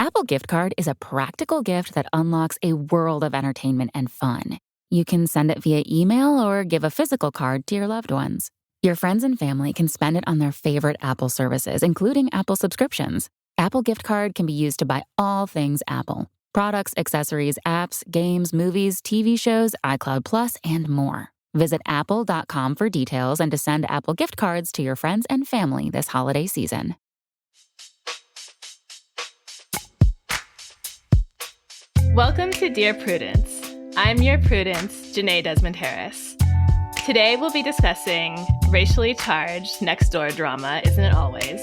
Apple Gift Card is a practical gift that unlocks a world of entertainment and fun. You can send it via email or give a physical card to your loved ones. Your friends and family can spend it on their favorite Apple services, including Apple subscriptions. Apple Gift Card can be used to buy all things Apple: products, accessories, apps, games, movies, TV shows, iCloud Plus, and more. Visit apple.com for details and to send Apple Gift Cards to your friends and family this holiday season. Welcome to Dear Prudence. I'm your Prudence, Jenée Desmond-Harris. Today we'll be discussing racially charged next-door drama, isn't it always?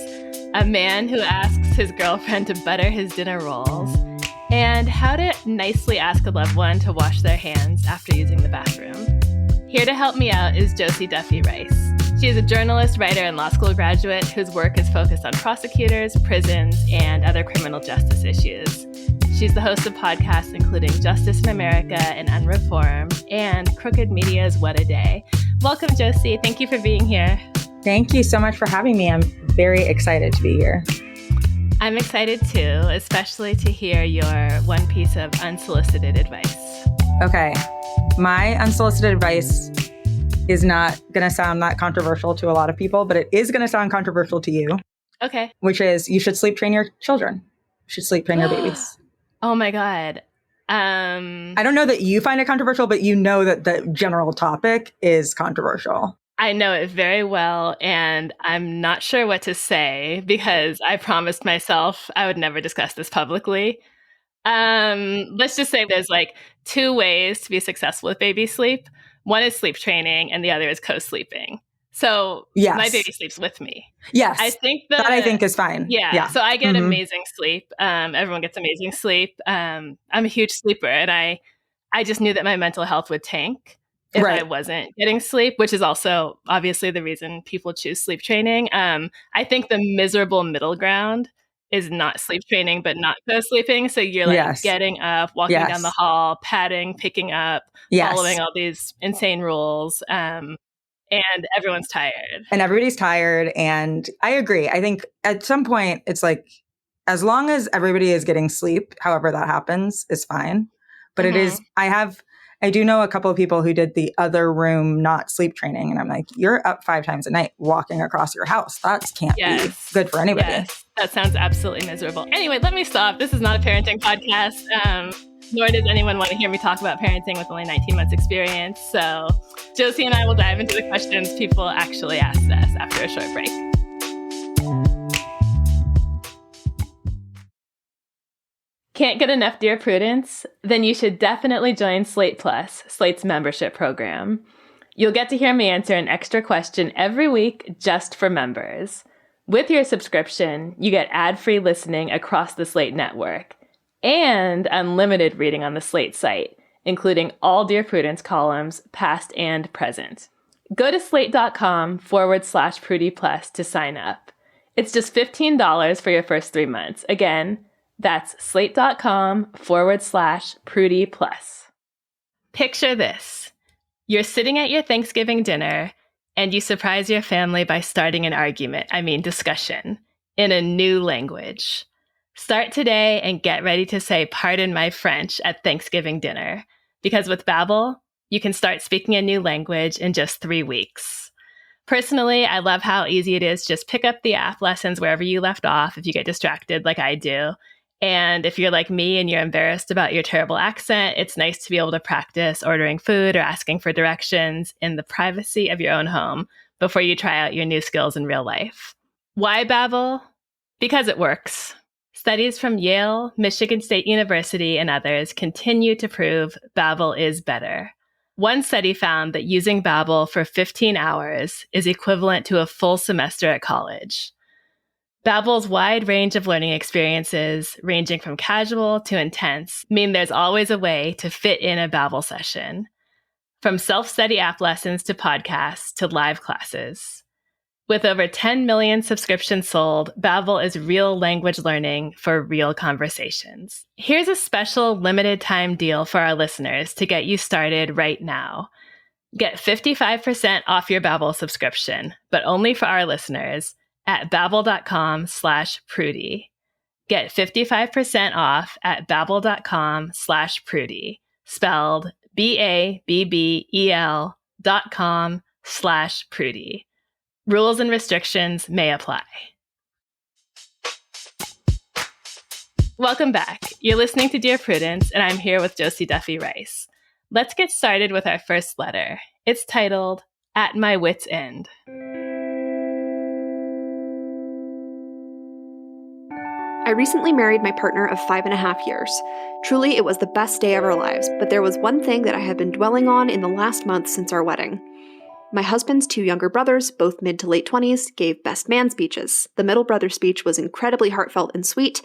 A man who asks his girlfriend to butter his dinner rolls, and how to nicely ask a loved one to wash their hands after using the bathroom. Here to help me out is Josie Duffy Rice. She is a journalist, writer, and law school graduate whose work is focused on prosecutors, prisons, and other criminal justice issues. She's the host of podcasts including Justice in America and Unreformed, and Crooked Media's What a Day. Welcome, Josie. Thank you for being here. Thank you so much for having me. I'm very excited to be here. I'm excited too, especially to hear your one piece of unsolicited advice. Okay. My unsolicited advice is not going to sound that controversial to a lot of people, but it is going to sound controversial to you. Okay. Which is you should sleep train your children. You should sleep train your babies. Oh my God. I don't know that you find it controversial, but you know that the general topic is controversial. I know it very well, and I'm not sure what to say because I promised myself I would never discuss this publicly. Let's just say there's like two ways to be successful with baby sleep. One is sleep training, and the other is co-sleeping. So yes. My baby sleeps with me. Yes. I think that I think is fine. Yeah. So I get amazing sleep. Everyone gets amazing sleep. I'm a huge sleeper, and I just knew that my mental health would tank if I wasn't getting sleep, which is also obviously the reason people choose sleep training. I think the miserable middle ground is not sleep training, but not co-sleeping. So you're like getting up, walking down the hall, patting, picking up, following all these insane rules. And everyone's tired. And everybody's tired. And I agree. I think at some point, it's like, as long as everybody is getting sleep, however that happens, is fine. But it is, I do know a couple of people who did the other room, not sleep training. And I'm like, you're up 5 times a night walking across your house. That can't be good for anybody. Yes, that sounds absolutely miserable. Anyway, let me stop. This is not a parenting podcast. Nor does anyone want to hear me talk about parenting with only 19 months experience. So Josie and I will dive into the questions people actually asked us after a short break. Can't get enough Dear Prudence? Then you should definitely join Slate Plus, Slate's membership program. You'll get to hear me answer an extra question every week just for members. With your subscription, you get ad-free listening across the Slate network and unlimited reading on the Slate site, including all Dear Prudence columns, past and present. Go to slate.com/Prudie Plus to sign up. It's just $15 for your first 3 months. Again, that's slate.com/Prudie Plus. Picture this. You're sitting at your Thanksgiving dinner and you surprise your family by starting an argument, discussion, in a new language. Start today and get ready to say "pardon my French" at Thanksgiving dinner, because with Babbel, you can start speaking a new language in just 3 weeks. Personally, I love how easy it is to just pick up the app lessons wherever you left off if you get distracted like I do. And if you're like me and you're embarrassed about your terrible accent, it's nice to be able to practice ordering food or asking for directions in the privacy of your own home before you try out your new skills in real life. Why Babbel? Because it works. Studies from Yale, Michigan State University, and others continue to prove Babbel is better. One study found that using Babbel for 15 hours is equivalent to a full semester at college. Babbel's wide range of learning experiences, ranging from casual to intense, mean there's always a way to fit in a Babbel session. From self-study app lessons to podcasts to live classes. With over 10 million subscriptions sold, Babbel is real language learning for real conversations. Here's a special limited time deal for our listeners to get you started right now. Get 55% off your Babbel subscription, but only for our listeners at babbel.com/Prudie. Get 55% off at babbel.com/Prudie, spelled BABBEL.com/Prudie. Rules and restrictions may apply. Welcome back. You're listening to Dear Prudence, and I'm here with Josie Duffy Rice. Let's get started with our first letter. It's titled, At My Wit's End. I recently married my partner of 5.5 years. Truly, it was the best day of our lives, but there was one thing that I had been dwelling on in the last month since our wedding. My husband's 2 younger brothers, both mid to late 20s, gave best man speeches. The middle brother's speech was incredibly heartfelt and sweet,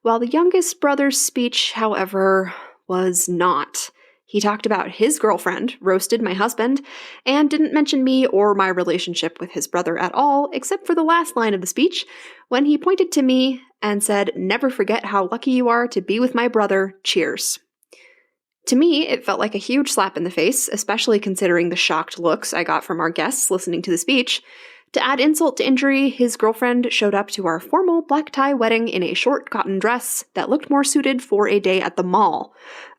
while the youngest brother's speech, however, was not. He talked about his girlfriend, roasted my husband, and didn't mention me or my relationship with his brother at all, except for the last line of the speech, when he pointed to me and said, "Never forget how lucky you are to be with my brother. Cheers." To me, it felt like a huge slap in the face, especially considering the shocked looks I got from our guests listening to the speech. To add insult to injury, his girlfriend showed up to our formal black tie wedding in a short cotton dress that looked more suited for a day at the mall.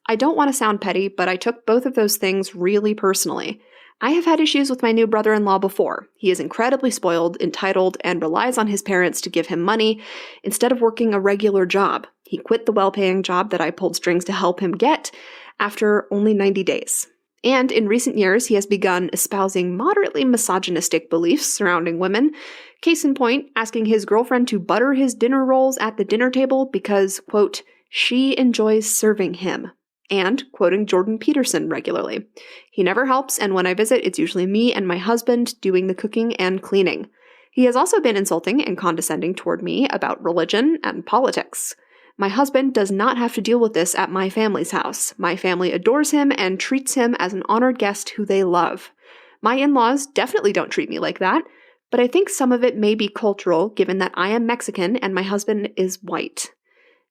I don't want to sound petty, but I took both of those things really personally. I have had issues with my new brother-in-law before. He is incredibly spoiled, entitled, and relies on his parents to give him money instead of working a regular job. He quit the well-paying job that I pulled strings to help him get after only 90 days. And in recent years, he has begun espousing moderately misogynistic beliefs surrounding women. Case in point, asking his girlfriend to butter his dinner rolls at the dinner table because, quote, she enjoys serving him. And quoting Jordan Peterson regularly. He never helps, and when I visit, it's usually me and my husband doing the cooking and cleaning. He has also been insulting and condescending toward me about religion and politics. My husband does not have to deal with this at my family's house. My family adores him and treats him as an honored guest who they love. My in-laws definitely don't treat me like that, but I think some of it may be cultural given that I am Mexican and my husband is white.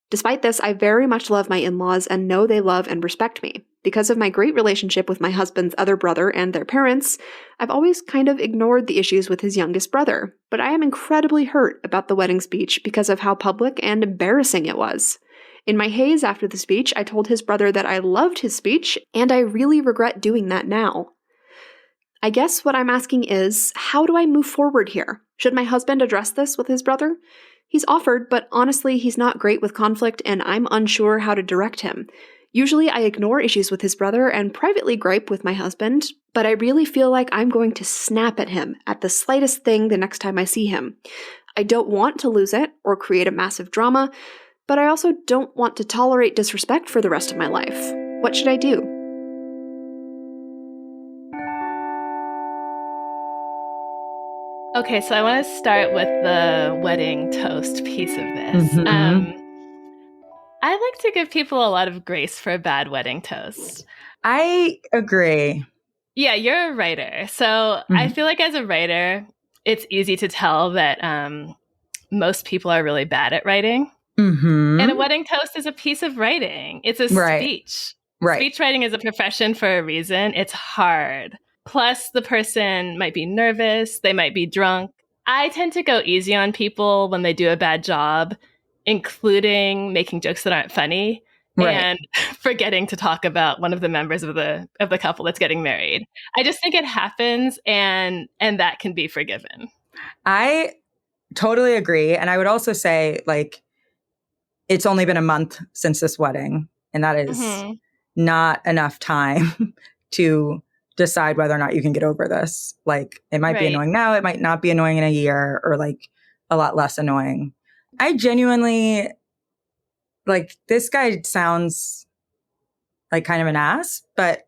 Despite this, I very much love my in-laws and know they love and respect me. Because of my great relationship with my husband's other brother and their parents, I've always kind of ignored the issues with his youngest brother. But I am incredibly hurt about the wedding speech because of how public and embarrassing it was. In my haze after the speech, I told his brother that I loved his speech, and I really regret doing that now. I guess what I'm asking is, how do I move forward here? Should my husband address this with his brother? He's offered, but honestly, he's not great with conflict, and I'm unsure how to direct him. Usually, I ignore issues with his brother and privately gripe with my husband, but I really feel like I'm going to snap at him at the slightest thing the next time I see him. I don't want to lose it or create a massive drama, but I also don't want to tolerate disrespect for the rest of my life. What should I do? Okay, so I want to start with the wedding toast piece of this. Mm-hmm. I like to give people a lot of grace for a bad wedding toast. I agree. Yeah, you're a writer. So I feel like as a writer, it's easy to tell that most people are really bad at writing. Mm-hmm. And a wedding toast is a piece of writing. It's a speech. Right. Speech writing is a profession for a reason. It's hard. Plus, the person might be nervous. They might be drunk. I tend to go easy on people when they do a bad job, including making jokes that aren't funny and forgetting to talk about one of the members of the couple that's getting married. I just think it happens, and that can be forgiven. I totally agree. And I would also say, like, it's only been a month since this wedding, and that is not enough time to decide whether or not you can get over this. Like, it might be annoying now, it might not be annoying in a year, or like a lot less annoying. I genuinely, like, this guy sounds like kind of an ass, but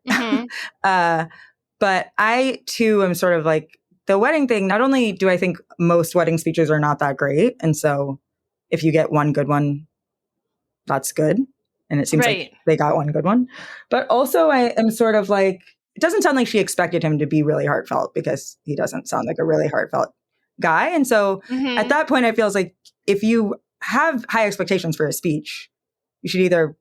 but I too am sort of like, the wedding thing, not only do I think most wedding speeches are not that great, and so if you get one good one, that's good. And it seems like they got one good one. But also I am sort of like, it doesn't sound like she expected him to be really heartfelt, because he doesn't sound like a really heartfelt guy. And so at that point, I feel like if you have high expectations for a speech, you should either,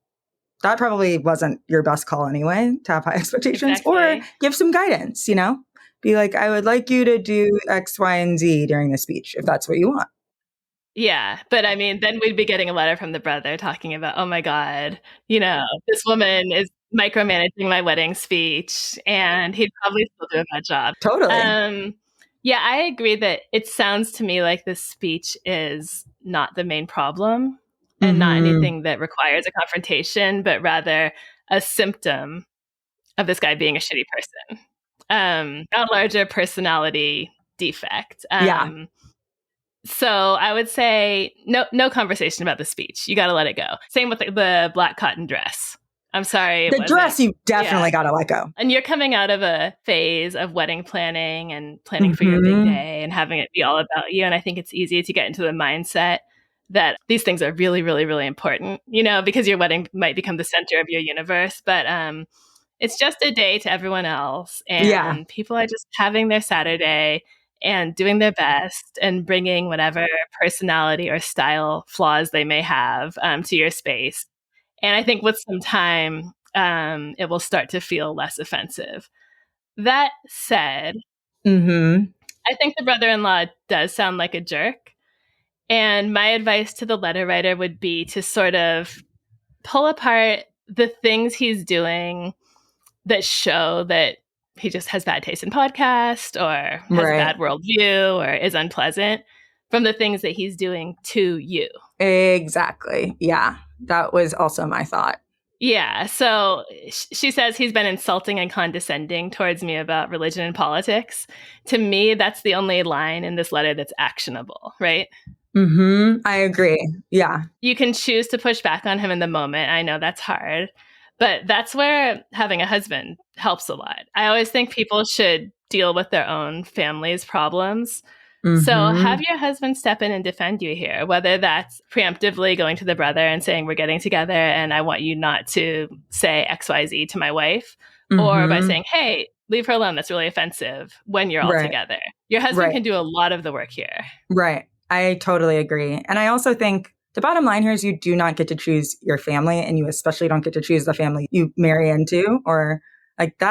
that probably wasn't your best call anyway, to have high expectations, or give some guidance, you know? Be like, I would like you to do X, Y, and Z during the speech, if that's what you want. Yeah. But I mean, then we'd be getting a letter from the brother talking about, oh my God, this woman is micromanaging my wedding speech, and he'd probably still do a bad job. Totally. Yeah, I agree that it sounds to me like this speech is not the main problem and not anything that requires a confrontation, but rather a symptom of this guy being a shitty person. A larger personality defect. Yeah. So I would say no conversation about the speech. You got to let it go. Same with the black cotton dress. I'm sorry. The dress, you definitely got to let go. And you're coming out of a phase of wedding planning and planning for your big day and having it be all about you. And I think it's easy to get into the mindset that these things are really, really, really important, because your wedding might become the center of your universe. But it's just a day to everyone else. And people are just having their Saturday and doing their best and bringing whatever personality or style flaws they may have to your space. And I think with some time, it will start to feel less offensive. That said, I think the brother-in-law does sound like a jerk. And my advice to the letter writer would be to sort of pull apart the things he's doing that show that he just has bad taste in podcast or has a bad worldview or is unpleasant from the things that he's doing to you. Exactly. Yeah. That was also my thought. Yeah. So she says he's been insulting and condescending towards me about religion and politics. To me, that's the only line in this letter that's actionable, right? I agree. Yeah. You can choose to push back on him in the moment. I know that's hard, but that's where having a husband helps a lot. I always think people should deal with their own family's problems. So have your husband step in and defend you here, whether that's preemptively going to the brother and saying, we're getting together and I want you not to say XYZ to my wife, or by saying, hey, leave her alone. That's really offensive when you're all together. Your husband can do a lot of the work here. Right. I totally agree. And I also think the bottom line here is you do not get to choose your family, and you especially don't get to choose the family you marry into, or like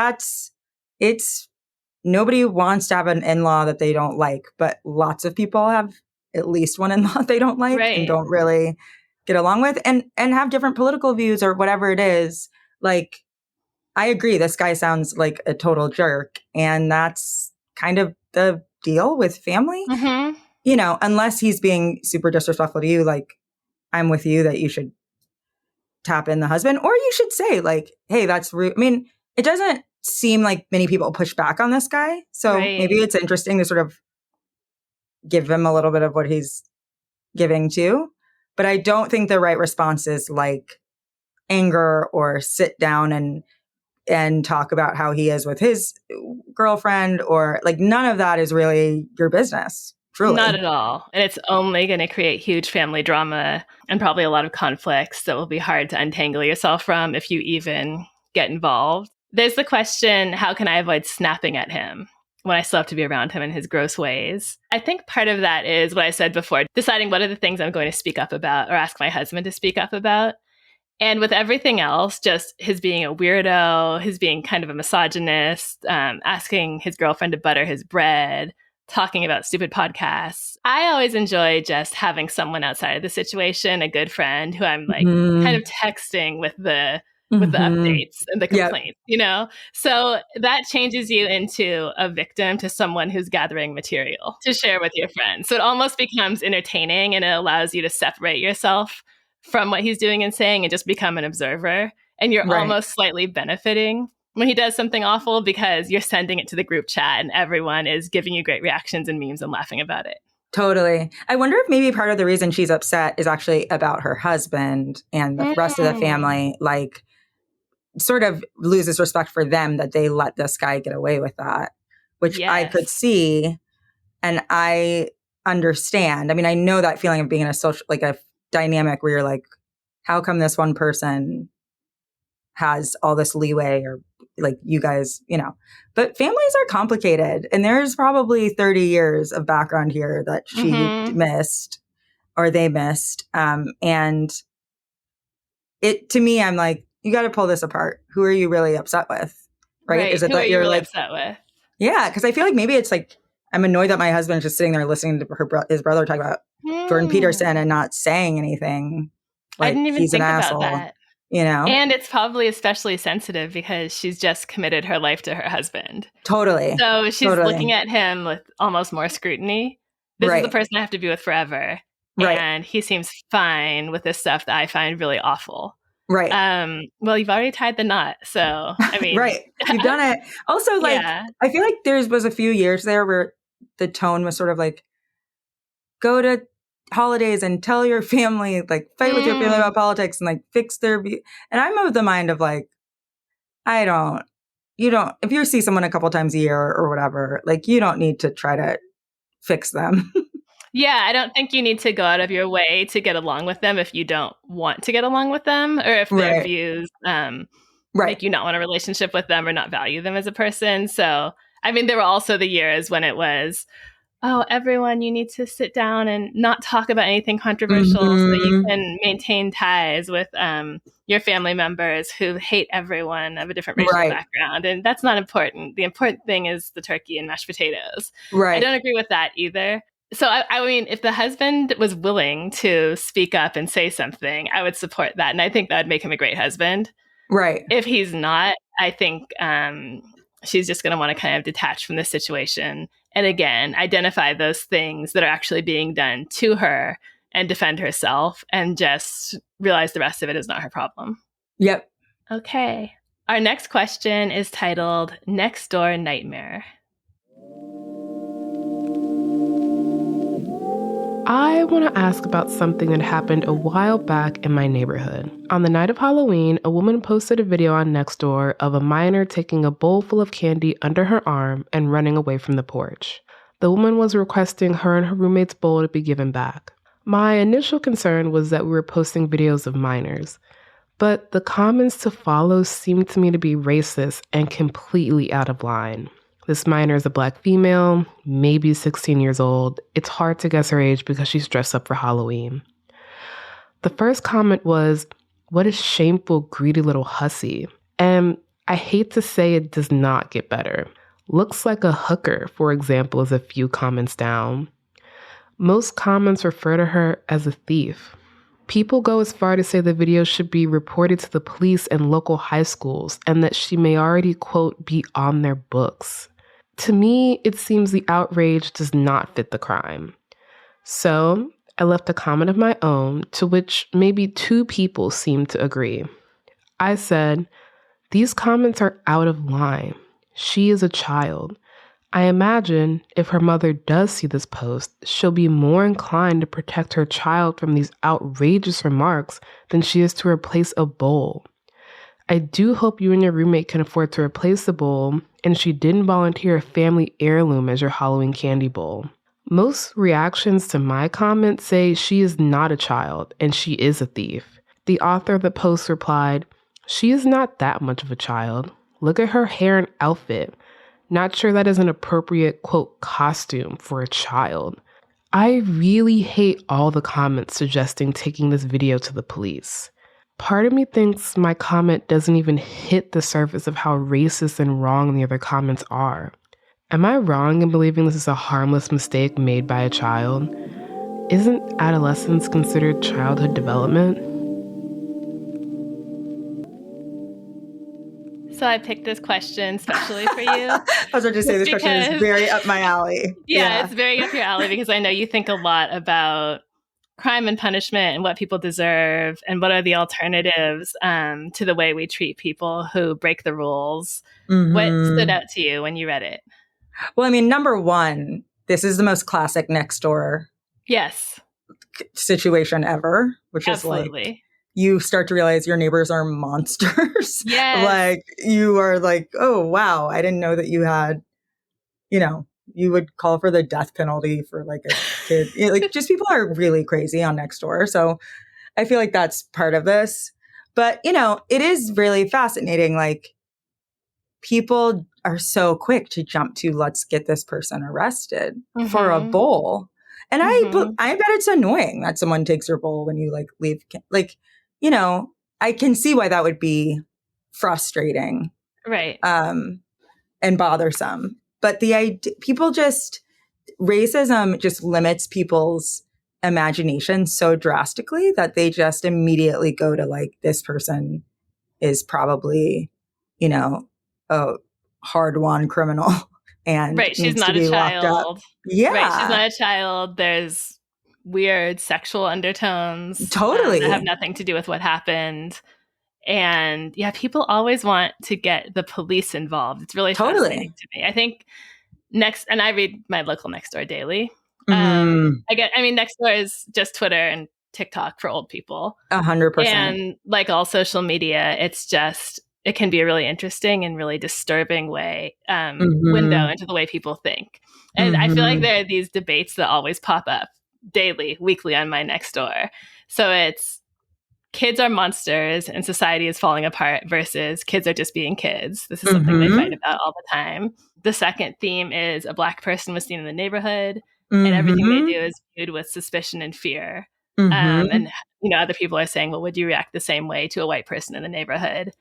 nobody wants to have an in-law that they don't like, but lots of people have at least one in-law they don't like and don't really get along with and have different political views or whatever it is. Like, I agree. This guy sounds like a total jerk. And that's kind of the deal with family, unless he's being super disrespectful to you. Like, I'm with you that you should tap in the husband, or you should say like, hey, that's rude. I mean, it doesn't seem like many people push back on this guy. So maybe it's interesting to sort of give him a little bit of what he's giving too. But I don't think the right response is like anger or sit down and talk about how he is with his girlfriend, or like none of that is really your business. Truly. Not at all. And it's only going to create huge family drama and probably a lot of conflicts that will be hard to untangle yourself from if you even get involved. There's the question, how can I avoid snapping at him when I still have to be around him in his gross ways? I think part of that is what I said before, deciding what are the things I'm going to speak up about or ask my husband to speak up about. And with everything else, just his being a weirdo, his being kind of a misogynist, asking his girlfriend to butter his bread, talking about stupid podcasts. I always enjoy just having someone outside of the situation, a good friend who I'm like kind of texting with the updates and the complaints, So that changes you into a victim to someone who's gathering material to share with your friends. So it almost becomes entertaining, and it allows you to separate yourself from what he's doing and saying and just become an observer. And you're almost slightly benefiting when he does something awful because you're sending it to the group chat and everyone is giving you great reactions and memes and laughing about it. Totally. I wonder if maybe part of the reason she's upset is actually about her husband and the rest of the family, like sort of loses respect for them that they let this guy get away with that, which I could see and I understand. I mean, I know that feeling of being in a social, like a dynamic where you're like, how come this one person has all this leeway, or like you guys, but families are complicated, and there's probably 30 years of background here that she missed or they missed. And it, to me, I'm like, you got to pull this apart. Who are you really upset with? Right. Is it who that you're really like upset with? Yeah. Cause I feel like maybe it's like, I'm annoyed that my husband is just sitting there listening to his brother talk about Jordan Peterson and not saying anything. I Like, didn't even he's an think about asshole, that. you know? And it's probably especially sensitive because she's just committed her life to her husband. Totally. So she's Totally. looking at him with almost more scrutiny. This is the person I have to be with forever. Right. And he seems fine with this stuff that I find really awful. Right. Well, you've already tied the knot. So, I mean. Right. You've done it. Also, like, I feel like there was a few years there where the tone was sort of like, go to holidays and tell your family, like, fight with your family about politics and, like, fix their view. And I'm of the mind of, like, if you see someone a couple times a year or whatever, like, you don't need to try to fix them. Yeah, I don't think you need to go out of your way to get along with them if you don't want to get along with them, or if their views make you not want a relationship with them or not value them as a person. So, I mean, there were also the years when it was, oh, everyone, you need to sit down and not talk about anything controversial so that you can maintain ties with your family members who hate everyone of a different racial background. And that's not important. The important thing is the turkey and mashed potatoes. Right. I don't agree with that either. So, I mean, if the husband was willing to speak up and say something, I would support that. And I think that would make him a great husband. Right. If he's not, I think she's just going to want to kind of detach from the situation. And again, identify those things that are actually being done to her and defend herself and just realize the rest of it is not her problem. Yep. Okay. Our next question is titled Next Door Nightmare. I want to ask about something that happened a while back in my neighborhood. On the night of Halloween, a woman posted a video on Nextdoor of a minor taking a bowl full of candy under her arm and running away from the porch. The woman was requesting her and her roommate's bowl to be given back. My initial concern was that we were posting videos of minors, but the comments to follow seemed to me to be racist and completely out of line. This minor is a Black female, maybe 16 years old. It's hard to guess her age because she's dressed up for Halloween. The first comment was, "What a shameful, greedy little hussy." And I hate to say it does not get better. "Looks like a hooker," for example, is a few comments down. Most comments refer to her as a thief. People go as far to say the video should be reported to the police and local high schools and that she may already, quote, be on their books. To me, it seems the outrage does not fit the crime. So I left a comment of my own to which maybe 2 people seemed to agree. I said, "These comments are out of line. She is a child. I imagine if her mother does see this post, she'll be more inclined to protect her child from these outrageous remarks than she is to replace a bowl. I do hope you and your roommate can afford to replace the bowl, and she didn't volunteer a family heirloom as your Halloween candy bowl." Most reactions to my comment say she is not a child and she is a thief. The author of the post replied, "She is not that much of a child. Look at her hair and outfit. Not sure that is an appropriate, quote, costume for a child." I really hate all the comments suggesting taking this video to the police. Part of me thinks my comment doesn't even hit the surface of how racist and wrong the other comments are. Am I wrong in believing this is a harmless mistake made by a child? Isn't adolescence considered childhood development? So I picked this question especially for you. I was about to say this question is very up my alley. Yeah, it's very up your alley because I know you think a lot about crime and punishment and what people deserve and what are the alternatives to the way we treat people who break the rules. What stood out to you when you read it? Well, I mean, number one, this is the most classic Nextdoor situation ever, which is like you start to realize your neighbors are monsters. Yes. Like you are like, oh, wow, I didn't know that you had, you would call for the death penalty for like a kid. Like just people are really crazy on Nextdoor. So I feel like that's part of this. But, it is really fascinating. Like people are so quick to jump to let's get this person arrested for a bowl. And I bet it's annoying that someone takes your bowl when you like leave. Like, I can see why that would be frustrating. Right. And bothersome. But racism just limits people's imagination so drastically that they just immediately go to like, this person is probably, you know, a hard-won criminal and Right. She's needs to not a be locked up. child. Yeah. Right. She's not a child. There's weird sexual undertones. Totally. That have nothing to do with what happened. And yeah, people always want to get the police involved. It's really fascinating to me. I think and I read my local Nextdoor daily. Nextdoor is just Twitter and TikTok for old people. 100%. And like all social media, it can be a really interesting and really disturbing window into the way people think. And I feel like there are these debates that always pop up daily, weekly on my Nextdoor. So it's kids are monsters and society is falling apart versus kids are just being kids. This is something they fight about all the time. The second theme is a Black person was seen in the neighborhood and everything they do is viewed with suspicion and fear. And other people are saying, well, would you react the same way to a white person in the neighborhood?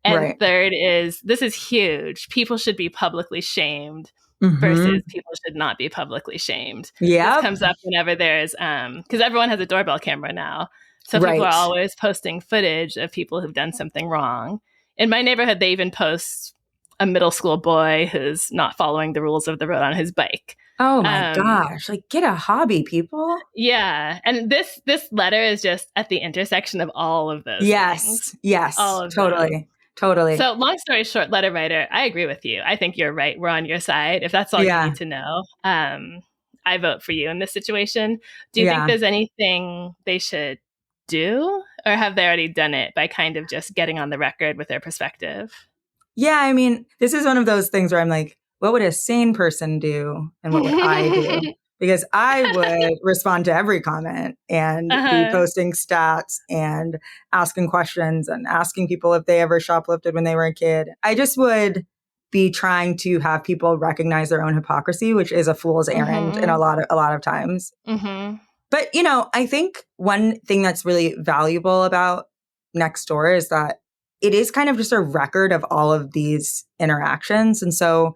And third is, this is huge. People should be publicly shamed versus people should not be publicly shamed. Yeah, this comes up whenever there's because everyone has a doorbell camera now. So people are always posting footage of people who've done something wrong. In my neighborhood, they even post a middle school boy who's not following the rules of the road on his bike. Oh my gosh. Like, get a hobby, people. Yeah. And this letter is just at the intersection of all of those things. Yes. All of them. Totally. So long story short, letter writer, I agree with you. I think you're right. We're on your side. If that's all you need to know, I vote for you in this situation. Do you think there's anything they should do, or have they already done it by kind of just getting on the record with their perspective? Yeah, I mean, this is one of those things where I'm like, what would a sane person do and what would I do? Because I would respond to every comment and be posting stats and asking questions and asking people if they ever shoplifted when they were a kid. I just would be trying to have people recognize their own hypocrisy, which is a fool's errand in a lot of times. But, I think one thing that's really valuable about Nextdoor is that it is kind of just a record of all of these interactions. And so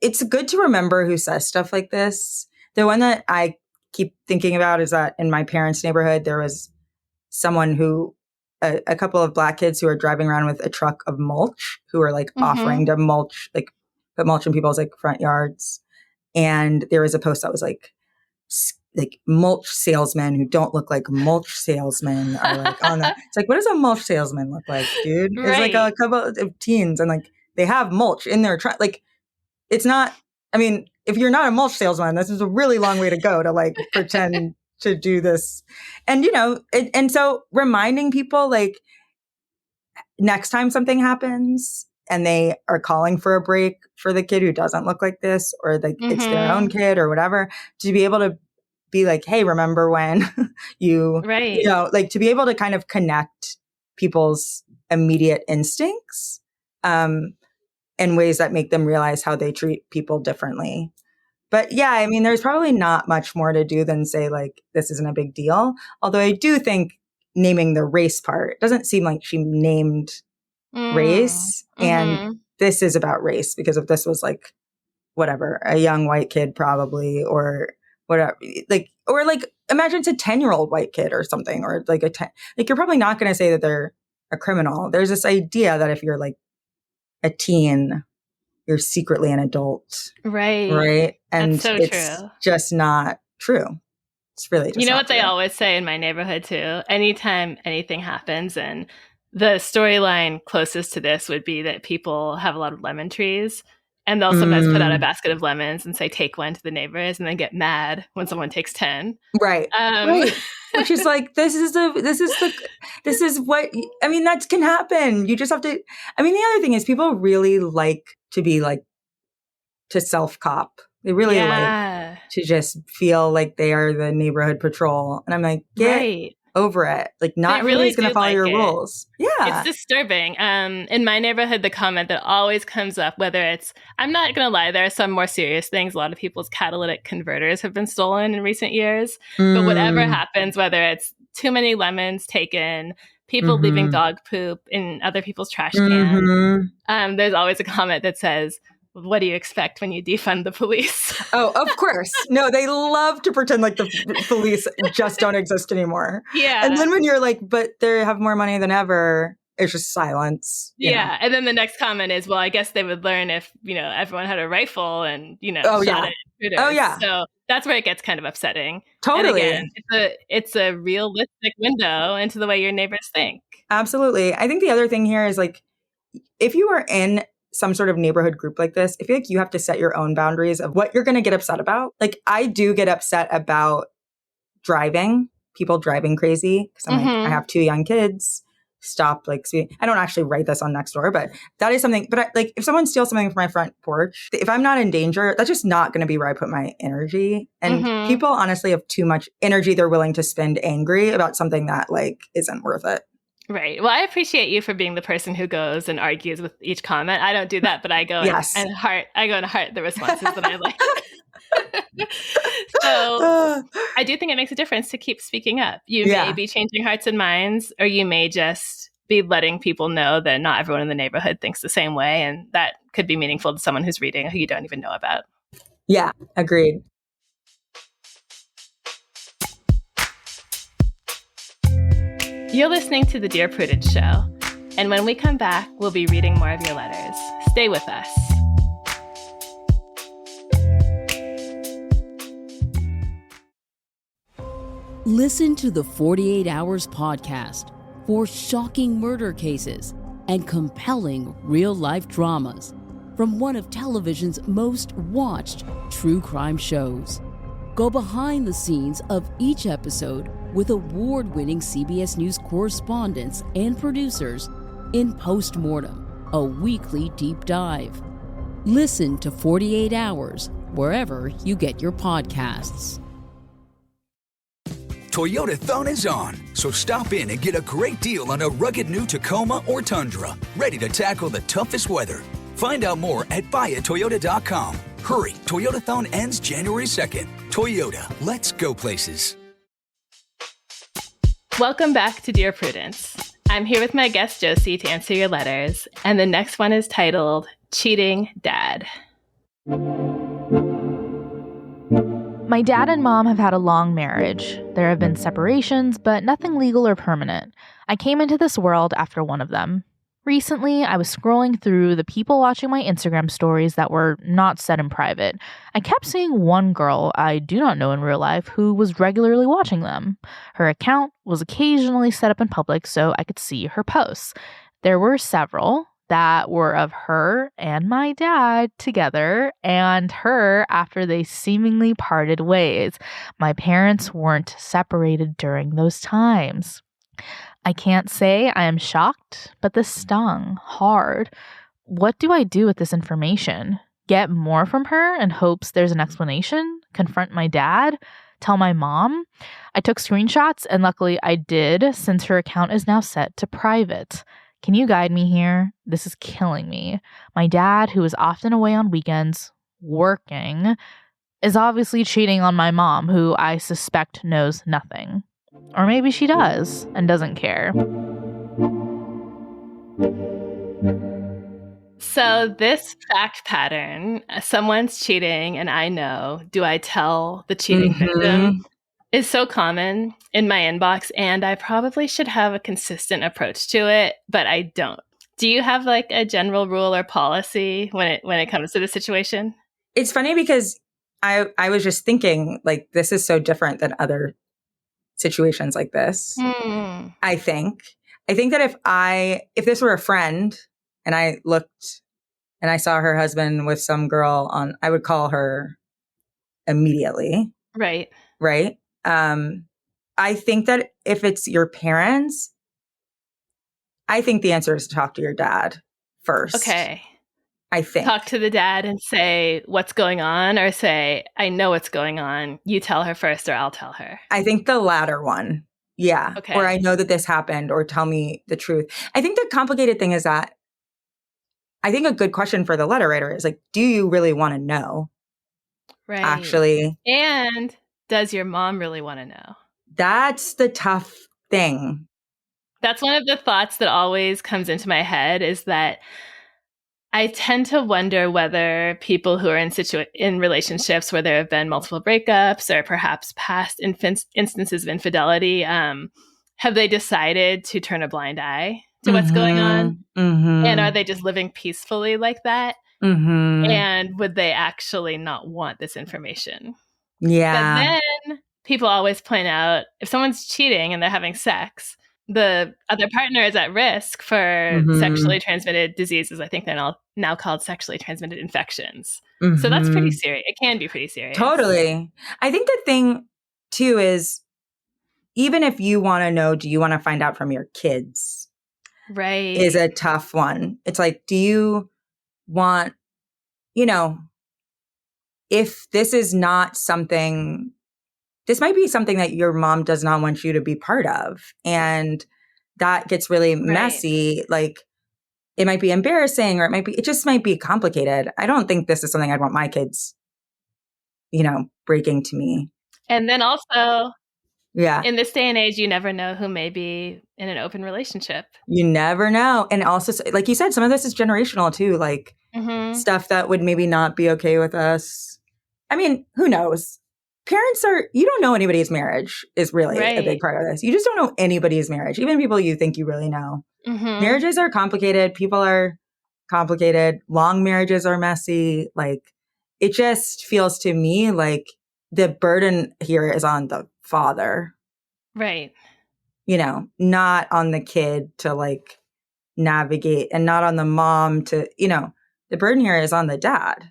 it's good to remember who says stuff like this. The one that I keep thinking about is that in my parents' neighborhood, there was someone a couple of Black kids who are driving around with a truck of mulch, who are like offering to mulch, like put mulch in people's like front yards. And there was a post that was like mulch salesmen who don't look like mulch salesmen are like on that. It's like, what does a mulch salesman look like, dude? Right. It's like a couple of teens and like they have mulch in their truck. Like, it's not, I mean, if you're not a mulch salesman, this is a really long way to go to like pretend to do this. And, and so reminding people like next time something happens and they are calling for a break for the kid who doesn't look like this, or like it's their own kid or whatever, to be able to be like, hey, remember when you, like to be able to kind of connect people's immediate instincts in ways that make them realize how they treat people differently. But yeah, I mean, there's probably not much more to do than say like, this isn't a big deal. Although I do think naming the race part doesn't seem like she named race. And this is about race, because if this was like, whatever, a young white kid probably, or whatever, or imagine it's a 10-year-old white kid or something, or like you're probably not going to say that they're a criminal. There's this idea that if you're like a teen, you're secretly an adult. Right. And that's so it's true. Just not true. It's really just what they always say in my neighborhood too. Anytime anything happens, and the storyline closest to this would be that people have a lot of lemon trees, and they'll sometimes put out a basket of lemons and say, take one to the neighbors, and then get mad when someone takes 10. Right. Right. Which is like, this is what, I mean, that can happen. You just have to, I mean, the other thing is people really like to be like, to self-cop. They really like to just feel like they are the neighborhood patrol. And I'm like, get over it. Like, not everybody's going to follow your rules. Yeah. It's disturbing. In my neighborhood, the comment that always comes up, whether it's, I'm not going to lie, there are some more serious things. A lot of people's catalytic converters have been stolen in recent years. But whatever happens, whether it's too many lemons taken, people leaving dog poop in other people's trash cans, there's always a comment that says, what do you expect when you defund the police? Oh, of course. No, they love to pretend like the police just don't exist anymore. Yeah. And then when you're like, but they have more money than ever, it's just silence. Yeah. And then the next comment is, well, I guess they would learn if, everyone had a rifle and, shot at intruders. Oh, yeah. So that's where it gets kind of upsetting. Totally. And again, it's a realistic window into the way your neighbors think. Absolutely. I think the other thing here is like, if you are in some sort of neighborhood group like this, I feel like you have to set your own boundaries of what you're going to get upset about. Like, I do get upset about people driving crazy, because I'm like, I have 2 young kids. Stop, like, I don't actually write this on Nextdoor, but that is something. But if someone steals something from my front porch, if I'm not in danger, that's just not going to be where I put my energy. And people honestly have too much energy they're willing to spend angry about something that like isn't worth it. Right. Well, I appreciate you for being the person who goes and argues with each comment. I don't do that, but I go and heart the responses that I like. So I do think it makes a difference to keep speaking up. You may be changing hearts and minds, or you may just be letting people know that not everyone in the neighborhood thinks the same way. And that could be meaningful to someone who's reading who you don't even know about. Yeah, agreed. You're listening to the Dear Prudence Show. And when we come back, we'll be reading more of your letters. Stay with us. Listen to the 48 Hours podcast for shocking murder cases and compelling real-life dramas from one of television's most watched true crime shows. Go behind the scenes of each episode with award-winning CBS News correspondents and producers in Postmortem, a weekly deep dive. Listen to 48 Hours wherever you get your podcasts. Toyotathon is on, so stop in and get a great deal on a rugged new Tacoma or Tundra, ready to tackle the toughest weather. Find out more at buyatoyota.com. Hurry, Toyotathon ends January 2nd. Toyota, let's go places. Welcome back to Dear Prudence. I'm here with my guest Josie to answer your letters, and the next one is titled Cheating Dad. My dad and mom have had a long marriage. There have been separations, but nothing legal or permanent. I came into this world after one of them. Recently, I was scrolling through the people watching my Instagram stories that were not set in private. I kept seeing one girl I do not know in real life who was regularly watching them. Her account was occasionally set up in public so I could see her posts. There were several that were of her and my dad together and her after they seemingly parted ways. My parents weren't separated during those times. I can't say I am shocked, but this stung hard. What do I do with this information? Get more from her in hopes there's an explanation? Confront my dad? Tell my mom? I took screenshots, and luckily I did, since her account is now set to private. Can you guide me here? This is killing me. My dad, who is often away on weekends, working, is obviously cheating on my mom, who I suspect knows nothing. Or maybe she does and doesn't care. So this fact pattern, someone's cheating and I know, do I tell the cheating victim, is so common in my inbox, and I probably should have a consistent approach to it, but I don't. Do you have like a general rule or policy when it comes to the situation? It's funny because I was just thinking, like, this is so different than other situations like this. I think that if this were a friend and I looked and I saw her husband with some girl on, I would call her immediately. Right. I think that if it's your parents, I think the answer is to talk to your dad first. Okay. I think. Talk to the dad and say what's going on, or say, I know what's going on. You tell her first or I'll tell her. I think the latter one. Yeah. Okay. Or I know that this happened, or tell me the truth. I think the complicated thing is that I think a good question for the letter writer is like, do you really want to know? Right. Actually. And does your mom really want to know? That's the tough thing. That's one of the thoughts that always comes into my head, is that I tend to wonder whether people who are in relationships where there have been multiple breakups or perhaps past instances of infidelity, have they decided to turn a blind eye to what's going on? And are they just living peacefully like that? And would they actually not want this information? Yeah. But then people always point out if someone's cheating and they're having sex, the other partner is at risk for sexually transmitted diseases. I think they're now called sexually transmitted infections. So that's pretty serious. It can be pretty serious. Totally. I think the thing, too, is even if you want to know, do you want to find out from your kids? Right. Is a tough one. It's like, do you want, if this is not something, this might be something that your mom does not want you to be part of. And that gets really messy. Like, it might be embarrassing, or it just might be complicated. I don't think this is something I'd want my kids, breaking to me. And then also, yeah, in this day and age, you never know who may be in an open relationship. You never know. And also, like you said, some of this is generational too, like stuff that would maybe not be okay with us. I mean, who knows? You don't know anybody's marriage is really a big part of this. You just don't know anybody's marriage, even people you think you really know. Marriages are complicated. People are complicated. Long marriages are messy. Like, it just feels to me like the burden here is on the father. Right. Not on the kid to like navigate, and not on the mom to, the burden here is on the dad.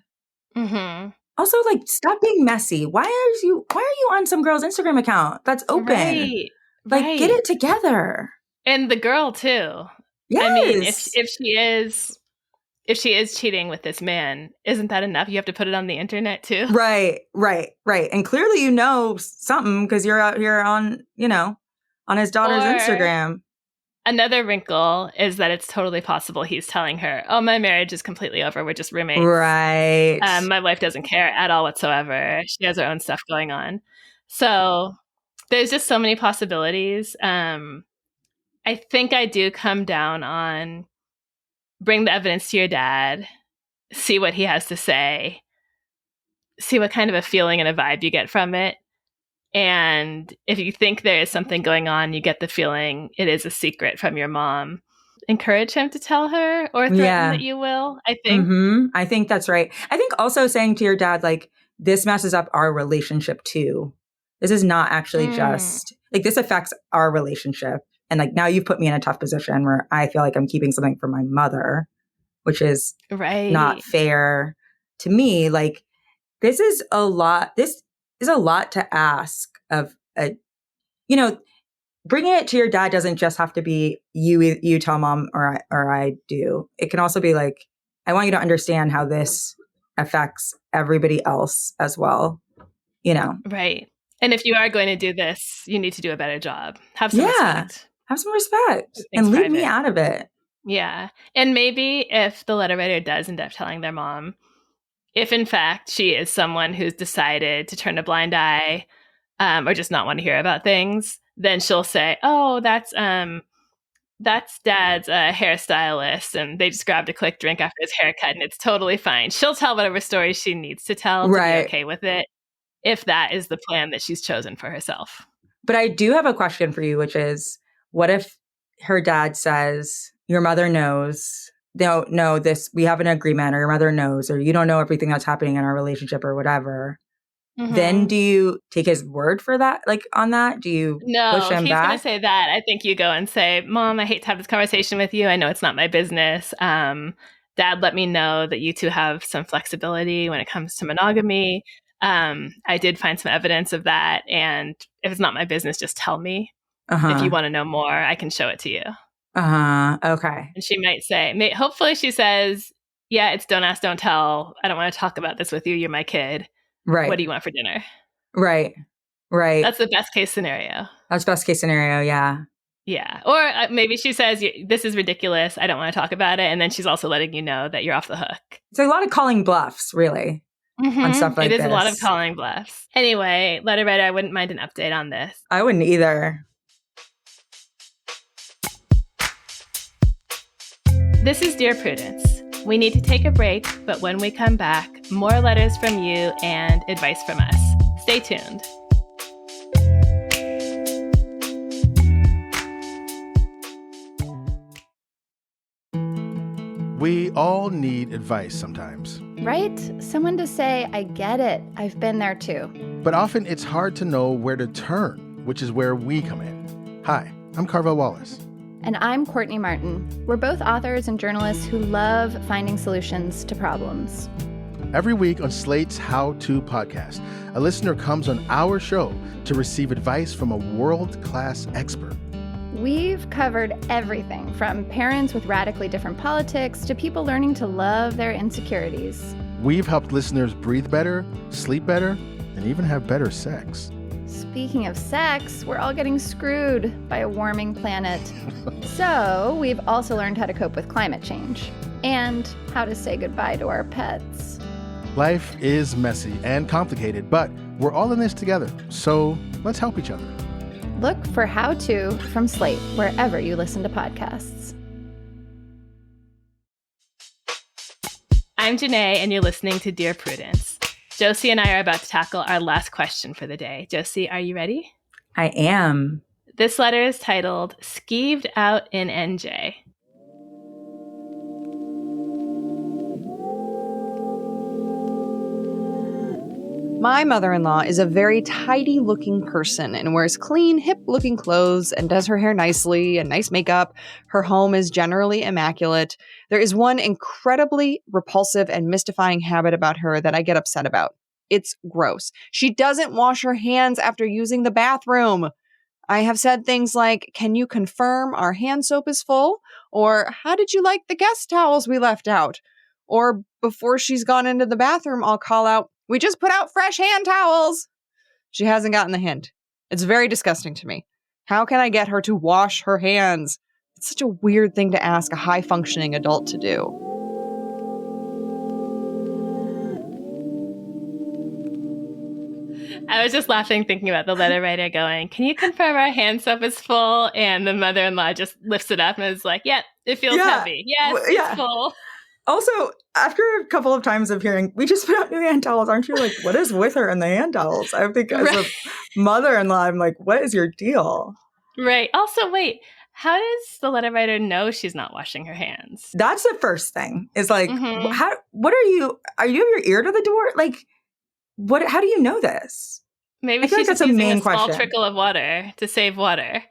Also, like, stop being messy. Why are you on some girl's Instagram account that's open? Like, get it together. And the girl too. Yes. I mean, if she is cheating with this man, isn't that enough? You have to put it on the internet too. Right. And clearly something because you're out here on his daughter's Instagram. Another wrinkle is that it's totally possible he's telling her, oh, my marriage is completely over. We're just roommates. Right. My wife doesn't care at all whatsoever. She has her own stuff going on. So there's just so many possibilities. I think I do come down on bring the evidence to your dad, see what he has to say, see what kind of a feeling and a vibe you get from it. And if you think there is something going on, you get the feeling it is a secret from your mom, encourage him to tell her or threaten that you will, I think. I think that's right. I think also saying to your dad, like, this messes up our relationship too. This is not actually just, like, this affects our relationship. And like, now you've put me in a tough position where I feel like I'm keeping something from my mother, which is not fair to me. Like, this is a lot to ask of bringing it to your dad doesn't just have to be you tell mom or I do. It can also be like, I want you to understand how this affects everybody else as well, Right. And if you are going to do this, you need to do a better job. Have some respect. Have some respect and leave me out of it. Yeah. And maybe if the letter writer does end up telling their mom, if in fact she is someone who's decided to turn a blind eye or just not want to hear about things, then she'll say, oh, that's dad's hairstylist, and they just grabbed a quick drink after his haircut, and it's totally fine. She'll tell whatever story she needs to tell to be okay with it, if that is the plan that she's chosen for herself. But I do have a question for you, which is, what if her dad says, your mother knows, no, this, we have an agreement, or your mother knows, or you don't know everything that's happening in our relationship or whatever. Then do you take his word for that? Like, on that? Do you push him back? No, if he's going to say that, I think you go and say, Mom, I hate to have this conversation with you. I know it's not my business. Dad, let me know that you two have some flexibility when it comes to monogamy. I did find some evidence of that. And if it's not my business, just tell me. If you want to know more, I can show it to you. Okay. And she might say, hopefully she says, yeah, it's don't ask, don't tell. I don't want to talk about this with you. You're my kid. Right. What do you want for dinner? Right. That's the best case scenario. That's best case scenario. Yeah. Yeah. Or maybe she says, this is ridiculous. I don't want to talk about it. And then she's also letting you know that you're off the hook. It's a lot of calling bluffs, really, on stuff like this. It is a lot of calling bluffs. Anyway, letter writer, I wouldn't mind an update on this. I wouldn't either. This is Dear Prudence. We need to take a break, but when we come back, more letters from you and advice from us. Stay tuned. We all need advice sometimes. Right? Someone to say, I get it. I've been there too. But often it's hard to know where to turn, which is where we come in. Hi, I'm Carvel Wallace. And I'm Courtney Martin. We're both authors and journalists who love finding solutions to problems. Every week on Slate's How To podcast, a listener comes on our show to receive advice from a world-class expert. We've covered everything from parents with radically different politics to people learning to love their insecurities. We've helped listeners breathe better, sleep better, and even have better sex. Speaking of sex, we're all getting screwed by a warming planet. So we've also learned how to cope with climate change and how to say goodbye to our pets. Life is messy and complicated, but we're all in this together, so let's help each other. Look for How To from Slate wherever you listen to podcasts. I'm Jenée, and you're listening to Dear Prudence. Josie and I are about to tackle our last question for the day. Josie, are you ready? I am. This letter is titled, Skeeved Out in NJ. My mother-in-law is a very tidy-looking person and wears clean, hip-looking clothes and does her hair nicely and nice makeup. Her home is generally immaculate. There is one incredibly repulsive and mystifying habit about her that I get upset about. It's gross. She doesn't wash her hands after using the bathroom. I have said things like, "Can you confirm our hand soap is full?" Or, "How did you like the guest towels we left out?" Or, before she's gone into the bathroom, I'll call out, "We just put out fresh hand towels." She hasn't gotten the hint. It's very disgusting to me. How can I get her to wash her hands? It's such a weird thing to ask a high-functioning adult to do. I was just laughing thinking about the letter writer going, "Can you confirm our hand soap is full?" And the mother-in-law just lifts it up and is like, "Yep, it feels heavy. Yes, it's full." Also, after a couple of times of hearing, "We just put out new hand towels," aren't you like, what is with her and the hand towels? I think as a mother-in-law, I'm like, what is your deal? Right. Also, wait, how does the letter writer know she's not washing her hands? That's the first thing. Is like, what are you have your ear to the door? Like, how do you know this? Maybe she's just using a small trickle of water to save water.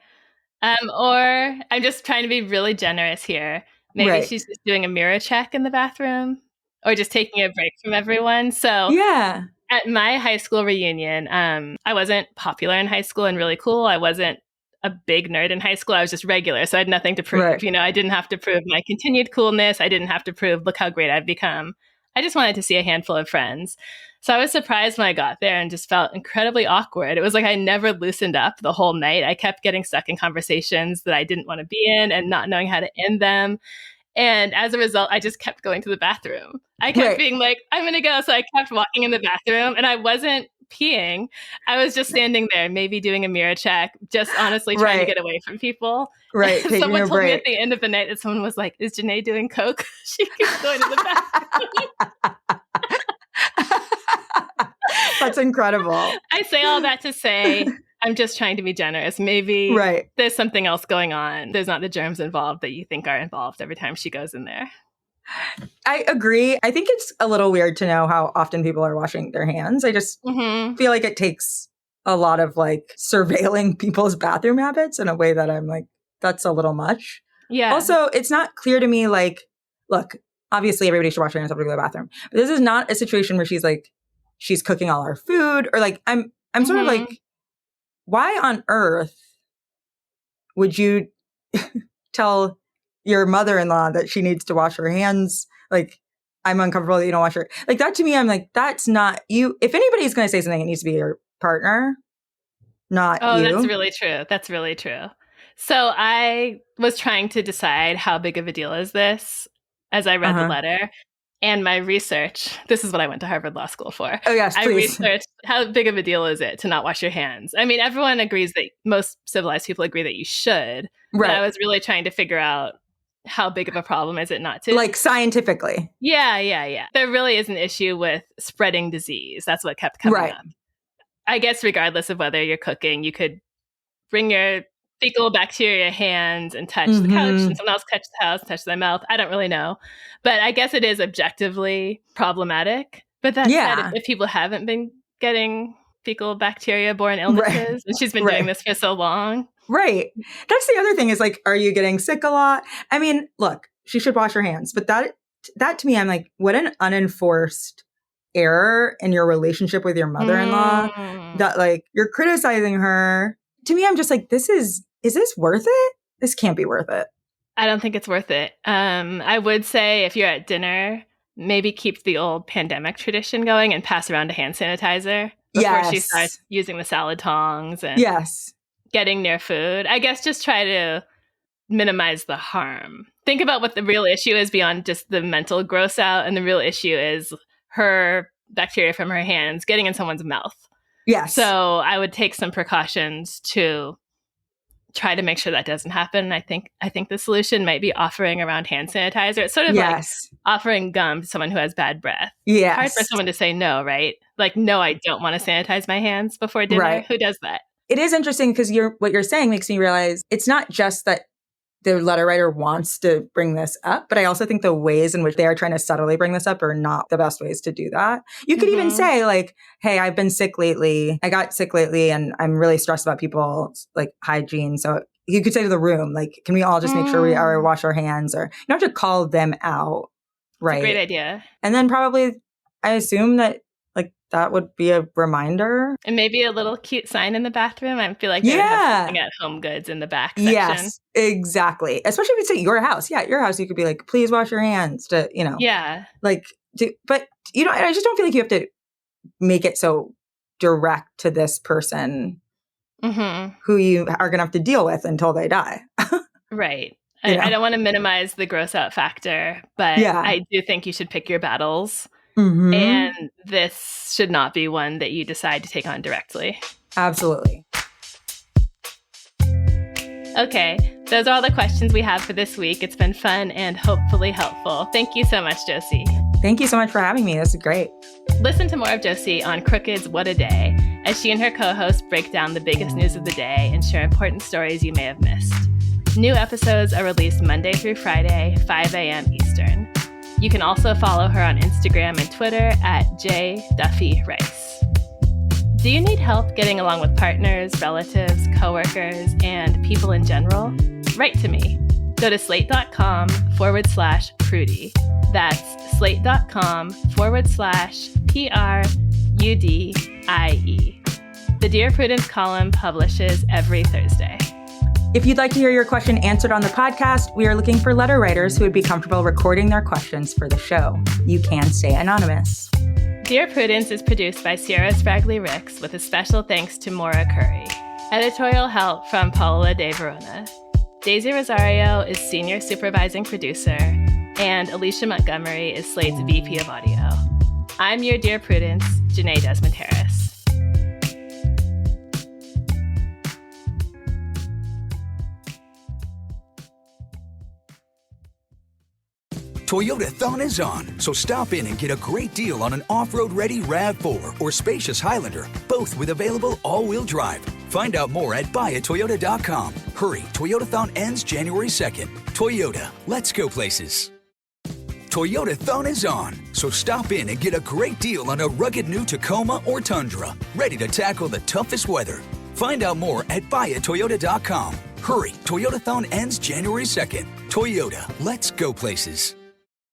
Or I'm just trying to be really generous here. Maybe she's just doing a mirror check in the bathroom or just taking a break from everyone. So yeah, at my high school reunion, I wasn't popular in high school and really cool. I wasn't a big nerd in high school. I was just regular. So I had nothing to prove. Right. You know, I didn't have to prove my continued coolness. I didn't have to prove, look how great I've become. I just wanted to see a handful of friends. So I was surprised when I got there and just felt incredibly awkward. It was like I never loosened up the whole night. I kept getting stuck in conversations that I didn't want to be in and not knowing how to end them. And as a result, I just kept going to the bathroom. I kept being like, I'm going to go. So I kept walking in the bathroom and I wasn't peeing. I was just standing there, maybe doing a mirror check, just honestly trying to get away from people. Right. Someone told me at the end of the night that someone was like, "Is Jenée doing coke?" She keeps going to the bathroom. That's incredible. I say all that to say, I'm just trying to be generous. Maybe there's something else going on. There's not the germs involved that you think are involved every time she goes in there. I agree. I think it's a little weird to know how often people are washing their hands. I just feel like it takes a lot of like surveilling people's bathroom habits in a way that I'm like, that's a little much. Yeah. Also, it's not clear to me, like, look, obviously everybody should wash their hands after they go to the bathroom. But this is not a situation where she's like, she's cooking all our food or like, I'm sort of like, why on earth would you tell your mother-in-law that she needs to wash her hands? Like, I'm uncomfortable that you don't wash her. Like, that to me, I'm like, that's not you. If anybody's going to say something, it needs to be your partner, not you. Oh, that's really true. That's really true. So I was trying to decide how big of a deal is this as I read the letter. And my research, this is what I went to Harvard Law School for. Oh, yes, please. I researched how big of a deal is it to not wash your hands? I mean, everyone agrees that most civilized people agree that you should. But I was really trying to figure out how big of a problem is it not to? Like scientifically. Yeah. There really is an issue with spreading disease. That's what kept coming up. I guess regardless of whether you're cooking, you could bring your fecal bacteria hands and touch the couch, and someone else touch the house, touch their mouth. I don't really know. But I guess it is objectively problematic. But that said, if people haven't been getting fecal bacteria-borne illnesses, and she's been doing this for so long. Right. That's the other thing is like, are you getting sick a lot? I mean, look, she should wash her hands. But that to me, I'm like, what an unenforced error in your relationship with your mother-in-law that like you're criticizing her. To me, I'm just like, is this worth it? This can't be worth it. I don't think it's worth it. I would say if you're at dinner, maybe keep the old pandemic tradition going and pass around a hand sanitizer before she starts using the salad tongs and getting near food. I guess just try to minimize the harm. Think about what the real issue is beyond just the mental gross out. And the real issue is her bacteria from her hands getting in someone's mouth. Yes. So I would take some precautions to try to make sure that doesn't happen. I think the solution might be offering around hand sanitizer. It's sort of like offering gum to someone who has bad breath. Yes. Hard for someone to say no, right? Like, no, I don't want to sanitize my hands before dinner. Right. Who does that? It is interesting because what you're saying makes me realize it's not just that the letter writer wants to bring this up, but I also think the ways in which they are trying to subtly bring this up are not the best ways to do that. You could even say like, hey, I've been sick lately. I got sick lately and I'm really stressed about people's like hygiene. So you could say to the room, like, can we all just make sure we wash our hands, or you don't have to call them out. Right. That's a great idea. And then probably I assume that like that would be a reminder. And maybe a little cute sign in the bathroom. I feel like they would have something at Home Goods in the back section. Yes, exactly. Especially if it's at your house. Yeah, at your house, you could be like, please wash your hands to, you know. Yeah. Like, but, you know, I just don't feel like you have to make it so direct to this person who you are going to have to deal with until they die. Right. I don't want to minimize the gross out factor, but I do think you should pick your battles. And this should not be one that you decide to take on directly. Absolutely. Okay, those are all the questions we have for this week. It's been fun and hopefully helpful. Thank you so much, Josie. Thank you so much for having me. This is great. Listen to more of Josie on Crooked's What a Day, as she and her co-host break down the biggest news of the day and share important stories you may have missed. New episodes are released Monday through Friday, 5 a.m. Eastern. You can also follow her on Instagram and Twitter at Jenée Duffy Rice. Do you need help getting along with partners, relatives, coworkers, and people in general? Write to me. Go to slate.com/Prudie. That's slate.com/PRUDIE. The Dear Prudence column publishes every Thursday. If you'd like to hear your question answered on the podcast, we are looking for letter writers who would be comfortable recording their questions for the show. You can stay anonymous. Dear Prudence is produced by Sierra Spragley Ricks with a special thanks to Maura Curry. Editorial help from Paola De Verona. Daisy Rosario is senior supervising producer, and Alicia Montgomery is Slate's VP of audio. I'm your Dear Prudence, Jenée Desmond-Harris. Toyota Thon is on, so stop in and get a great deal on an off-road ready RAV4 or spacious Highlander, both with available all-wheel drive. Find out more at buyatoyota.com. Hurry, Toyota Thon ends January 2nd. Toyota, let's go places. Toyota Thon is on, so stop in and get a great deal on a rugged new Tacoma or Tundra, ready to tackle the toughest weather. Find out more at buyatoyota.com. Hurry, Toyota Thon ends January 2nd. Toyota, let's go places.